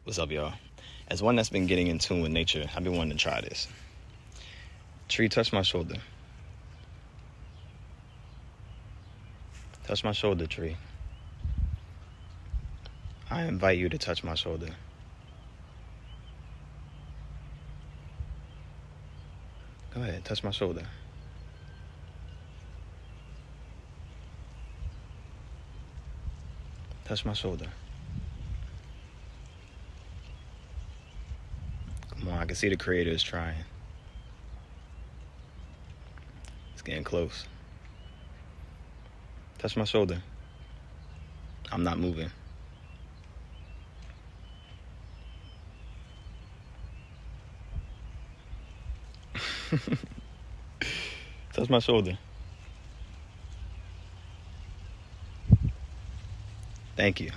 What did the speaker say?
What's up, y'all? As one that's been getting in tune with nature, I've been wanting to try this. Tree, touch my shoulder. Touch my shoulder, tree. I invite you to touch my shoulder. Go ahead, touch my shoulder. Touch my shoulder. Come on, I can see the creator is trying. It's getting close. Touch my shoulder. I'm not moving. Touch my shoulder. Thank you.